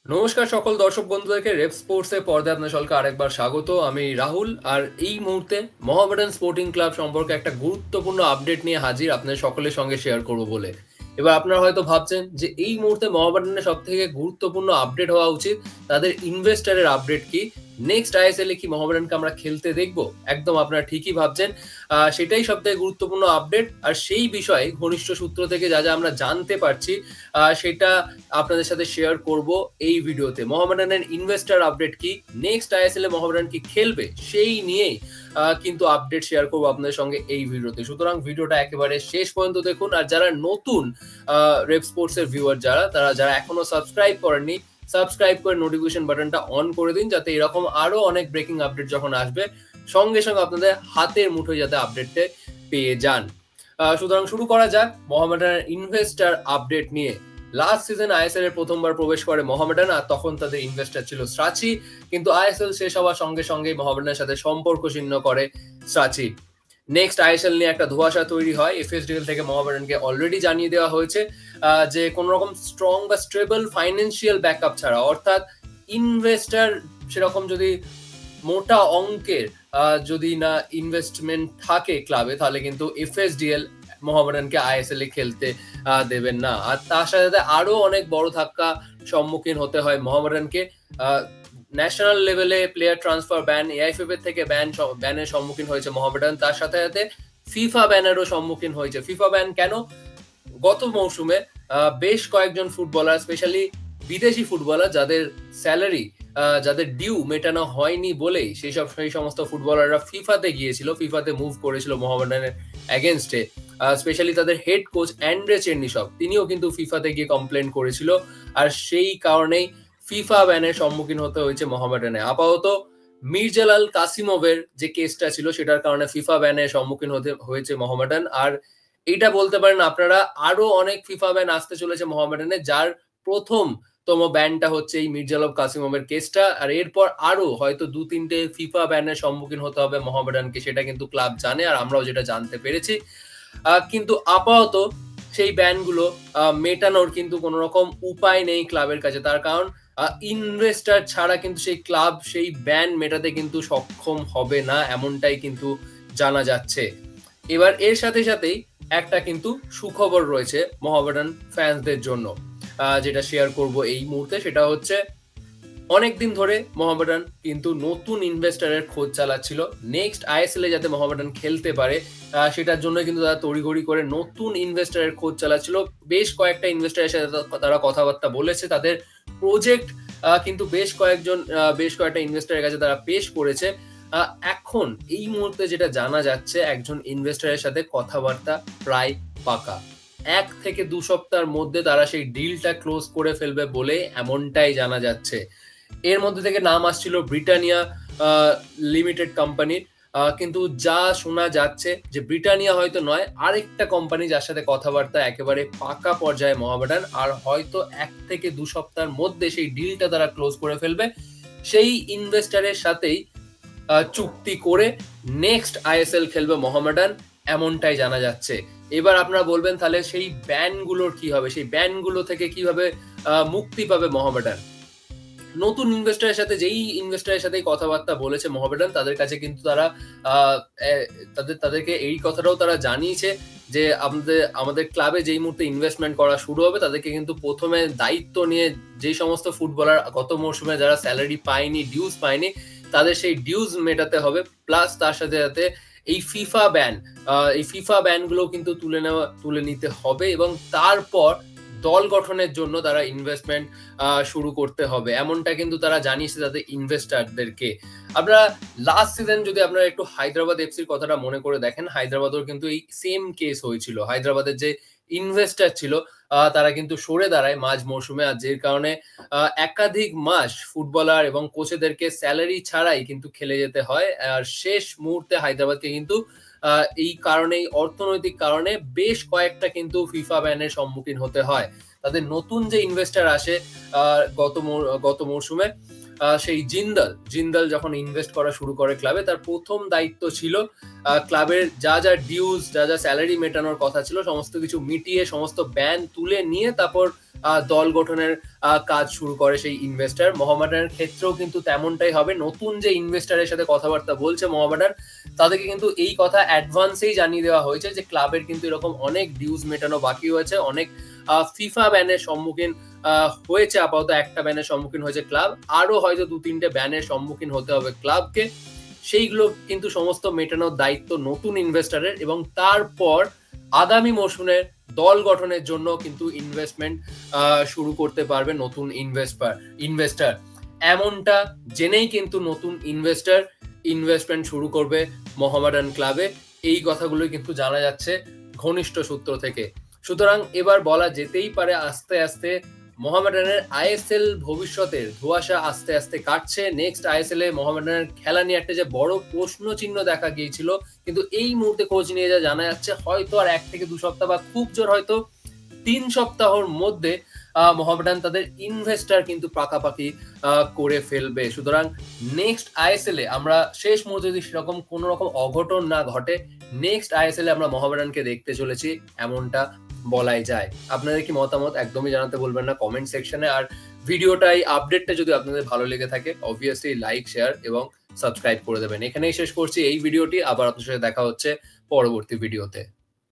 নমস্কার সকল দর্শক বন্ধুদেরকে রেপ স্পোর্টস এর পর্দায় আপনার সকলকে আরেকবার স্বাগত। আমি রাহুল, আর এই মুহূর্তে মোহামেডান স্পোর্টিং ক্লাব সম্পর্কে একটা গুরুত্বপূর্ণ আপডেট নিয়ে হাজির আপনাদের সকলের সঙ্গে শেয়ার করব বলে। এবার আপনারা হয়তো ভাবছেন যে এই মুহূর্তে মোহামেডানের সব থেকে গুরুত্বপূর্ণ আপডেট হওয়া উচিত তাদের ইনভেস্টারের আপডেট কি, নেক্সট আইএসএল এ কি মোহামেডানকে আমরা খেলতে দেখব। একদম আপনারা ঠিকই ভাবছেন, সেটাই সব থেকে গুরুত্বপূর্ণ আপডেট। আর সেই বিষয়ে ঘনিষ্ঠ সূত্র থেকে যা যা আমরা জানতে পারছি সেটা আপনাদের সাথে শেয়ার করব এই ভিডিওতে। মোহামেডানের ইনভেস্টর আপডেট কি, নেক্সট আইএসএল এ মোহামেডান কি খেলবে, সেই নিয়েই কিন্তু আপডেট শেয়ার করবো আপনাদের সঙ্গে এই ভিডিওতে। সুতরাং ভিডিওটা একেবারে শেষ পর্যন্ত দেখুন। আর যারা নতুন রেপ স্পোর্টস এর ভিউয়ার, যারা এখনো সাবস্ক্রাইব করেননি, সাবস্ক্রাইব করে নোটিফিকেশন বাটনটা অন করে দিন, যাতে এরকম আরো অনেক ব্রেকিং আপডেট যখন আসবে সঙ্গে সঙ্গে আপনাদের হাতের মুঠোয় যাতে আপডেটটা পেয়ে যান। সুতরাং শুরু করা যাক মোহামেডানের ইনভেস্টর আপডেট নিয়ে। লাস্ট সিজন আইএসএল এর প্রথমবার প্রবেশ করে মোহামেডান, আর তখন তাদের ইনভেস্টর ছিল স্ট্রাচি। কিন্তু আইএসএল শেষ হওয়ার সঙ্গে সঙ্গে মোহামেডানের সাথে সম্পর্ক ছিন্ন করে স্ট্রাচি। নেক্সট আইএসএল নিয়ে একটা ধোঁয়াশা তৈরি হয়। এফএসডিএল থেকে মোহামেডানকে অলরেডি জানিয়ে দেওয়া হয়েছে যে কোন রকম স্ট্রং বা স্টেবল ফাইন্যান্সিয়াল ব্যাকআপ ছাড়া, অর্থাৎ ইনভেস্টর সেরকম যদি মোটা অঙ্কের যদি না ইনভেস্টমেন্ট থাকে ক্লাবে, তাহলে কিন্তু এফএসডিএল মোহামেডানকে আইএসএল এ খেলতে দেবেন না। আর তার সাথে সাথে আরো অনেক বড় ধাক্কা সম্মুখীন হতে হয় মোহামেডানকে। ন্যাশনাল লেভেলে প্লেয়ার ট্রান্সফার ব্যান, এআইএফএফ এর থেকে ব্যানের সম্মুখীন হয়েছে মোহামেডান। তার সাথে সাথে ফিফা ব্যানেরও সম্মুখীন হয়েছে। ফিফা ব্যান কেন? গত মৌসুমে বেশ কয়েকজন ফুটবলার, স্পেশালি বিদেশি ফুটবলার, যাদের স্যালারি, যাদের ডিউ মেটানো হয়নি বলেই সেই সমস্ত ফুটবলাররা ফিফাতে গিয়েছিল, ফিফাতে মুভ করেছিল মোহামেডানের এগেনস্টে। স্পেশালি তাদের হেড কোচ অ্যান্ড্রে চেরনিসভ, তিনিও কিন্তু ফিফাতে গিয়ে কমপ্লেন করেছিল। আর সেই কারণেই ফিফা ব্যানের সম্মুখীন হতে হয়েছে মোহামেডানে। আপাতত মির্জালাল কাসিমোভের যে কেসটা ছিল সেটার কারণে ফিফা ব্যানের সম্মুখীন হতে হয়েছে মোহামেডান। আর এইটা বলতে পারেন আপনারা, আরো অনেক ফিফা ব্যান আসতে চলেছে মোহামেডানে, যার প্রথমতম ব্যানটা হচ্ছে এই মির্জালাল কাসিমোভের কেসটা। আর এরপর আরো হয়তো 2-3টে ফিফা ব্যানের সম্মুখীন হতে হবে মোহামেডানকে, সেটা কিন্তু ক্লাব জানে, আর আমরাও যেটা জানতে পেরেছি। কিন্তু আপাতত সেই ব্যানগুলো মেটানোর কিন্তু কোনো রকম উপায় নেই ক্লাবের কাছে। তার কারণ ইনভেস্টর ছাড়া কিন্তু সেই ক্লাব সেই ব্যান মেটাতে কিন্তু সক্ষম হবে না, এমনটাই কিন্তু জানা যাচ্ছে। এবার এর সাথে সাথেই একটা কিন্তু সুখবর রয়েছে মোহামেডান ফ্যান্সদের জন্য, যেটা শেয়ার করব এই মুহূর্তে। সেটা হচ্ছে অনেকদিন ধরে মোহামেডান কিন্তু নতুন ইনভেস্টরের খোঁজ চালাচ্ছিল নেক্সট আইএসএল এ যাতে মোহামেডান খেলতে পারে। সেটার জন্য কিন্তু তারা তড়িঘড়ি করে নতুন ইনভেস্টরের খোঁজ চালাচ্ছিল। বেশ কয়েকটা ইনভেস্টরের সাথে তারা কথাবার্তা বলেছে, তাদের প্রজেক্ট কিন্তু বেশ কয়েকটা ইনভেস্টরের কাছে তারা পেশ করেছে। এখন এই মুহূর্তে যেটা জানা যাচ্ছে, একজন ইনভেস্টরের সাথে কথাবার্তা প্রায় পাকা। 1 থেকে 2 সপ্তাহের মধ্যে তারা সেই ডিলটা ক্লোজ করে ফেলবে বলে এমনটাই জানা যাচ্ছে। এর মধ্যে থেকে নাম আসছিল ব্রিটানিয়া লিমিটেড কোম্পানির, কিন্তু যা শোনা যাচ্ছে যে ব্রিটানিয়া হয়তো নয়, আরেকটা কোম্পানি যার সাথে কথাবার্তা একেবারে পাকা পর্যায়ে মোহামেডান, আর হয়তো 1 থেকে 2 সপ্তাহের মধ্যে সেই ডিলটা তারা ক্লোজ করে ফেলবে। সেই ইনভেস্টরের সাথেই চুক্তি করে নেক্সট আইএসএল খেলবে মোহামেডান, এমনটাই জানা যাচ্ছে। এবার আপনারা বলবেন তাহলে সেই ব্যানগুলোর কি হবে, সেই ব্যানগুলো থেকে কিভাবে মুক্তি পাবে মোহামেডান। নতুন ইনভেস্টরের সাথে, যেই ইনভেস্টরের সাথে কথাবার্তা বলেছে মোহামেডান, তাদের কাছে কিন্তু তারা তাদেরকে এই কথাটাও তারা জানিয়েছে যে আমাদের ক্লাবে যেই মুহূর্তে ইনভেস্টমেন্ট করা শুরু হবে, তাদেরকে কিন্তু প্রথমে দায়িত্ব নিয়ে যে সমস্ত ফুটবলার গত মৌসুমে যারা স্যালারি পায়নি, ডিউজ পায়নি, তাদের সেই ডিউজ মেটাতে হবে। প্লাস তার সাথে সাথে এই ফিফা ব্যানগুলো কিন্তু তুলে নিতে হবে, এবং তারপর দল গঠনের জন্য তারা ইনভেস্টমেন্ট শুরু করতে হবে, এমনটা কিন্তু তারা জানিয়েছে তাদের ইনভেস্টরদেরকে। আপনারা লাস্ট সিজন যদি আপনারা একটু হায়দ্রাবাদ এফসির কথাটা মনে করে দেখেন, হায়দ্রাবাদের কিন্তু এই সেম কেস হয়েছিল। হায়দ্রাবাদের যে ইনভেস্টর ছিল তারা কিন্তু সরে দাঁড়ায় মাঝ মৌসুমে, আর যে কারণে একাধিক মাস ফুটবলার এবং কোচেদেরকে স্যালারি ছাড়াই কিন্তু খেলে যেতে হয়। আর শেষ মুহূর্তে হায়দ্রাবাদকে কিন্তু এই কারণেই, অর্থনৈতিক কারণে বেশ কয়েকটা কিন্তু ফিফা ব্যানের সম্মুখীন হতে হয়। তাদের নতুন যে ইনভেস্টর আসে গত মৌসুমে, সেই জিন্দাল যখন ইনভেস্ট করা শুরু করে ক্লাবে, তার প্রথম দায়িত্ব ছিল ক্লাবের যা যা ডিউজ, যা যা স্যালারি মেটানোর কথা ছিল সমস্ত কিছু মিটিয়ে, সমস্ত ব্যান তুলে নিয়ে তারপর দল গঠনের কাজ শুরু করে সেই ইনভেস্টার। মোহামেডানের ক্ষেত্রেও কিন্তু তেমনটাই হবে। নতুন যে ইনভেস্টারের সাথে কথাবার্তা বলছে মোহামেডান, তাদেরকে কিন্তু এই কথা অ্যাডভান্সেই জানিয়ে দেওয়া হয়েছে যে ক্লাবের কিন্তু এরকম অনেক ডিউজ মেটানো বাকি হয়েছে, অনেক ফিফা ব্যানের সম্মুখীন হয়েছে। আপাতত একটা ব্যানের সম্মুখীন হয়েছে ক্লাব, আরো হয়তো 2-3টে ব্যানের সম্মুখীন হতে হবে ক্লাবকে। সেইগুলো কিন্তু সমস্ত মেটানোর দায়িত্ব নতুন ইনভেস্টারের, এবং তারপর আগামী মরশুমের দল গঠনের জন্য কিন্তু ইনভেস্টমেন্ট শুরু করতে পারবে নতুন ইনভেস্টার। এমনটা জেনেই কিন্তু নতুন ইনভেস্টমেন্ট শুরু করবে মোহামেডান ক্লাবে। এই কথাগুলোই কিন্তু জানা যাচ্ছে ঘনিষ্ঠ সূত্র থেকে। সুতরাং এবার বলা যেতেই পারে আস্তে আস্তে মোহামেডানের আইএসএল ভবিষ্যতের ধোঁয়াশা আস্তে আস্তে কাটছে। নেক্সট আইএসএল এ মোহামেডানের খেলা নিয়ে একটা যে বড় প্রশ্ন চিহ্ন দেখা গিয়েছিল, কিন্তু এই মুহূর্তে খোঁজ নিয়ে যা জানা যাচ্ছে হয়তো আর 1 থেকে 2 সপ্তাহ বা খুব জোর হয়তো 3 সপ্তাহের মধ্যে মোহামেডান তাদের ইনভেস্টার কিন্তু পাকাপাকি করে ফেলবে। সুতরাং নেক্সট আইএসএল এ আমরা শেষ মুহূর্তে যদি সেরকম কোনো রকম অঘটন না ঘটে, নেক্সট আইএসএল এ আমরা মোহামেডানকে দেখতে চলেছি, এমনটা বলাই যায়। আপনাদের কি মতামত একদমই জানাতে বলবেন না কমেন্ট সেকশনে। আর ভিডিওটা, এই আপডেটটা যদি আপনাদের ভালো লেগে থাকে অবভিয়াসলি লাইক, শেয়ার এবং সাবস্ক্রাইব করে দেবেন। এখানেই শেষ করছি এই ভিডিওটি। আবার আপনার সাথে দেখা হচ্ছে পরবর্তী ভিডিওতে।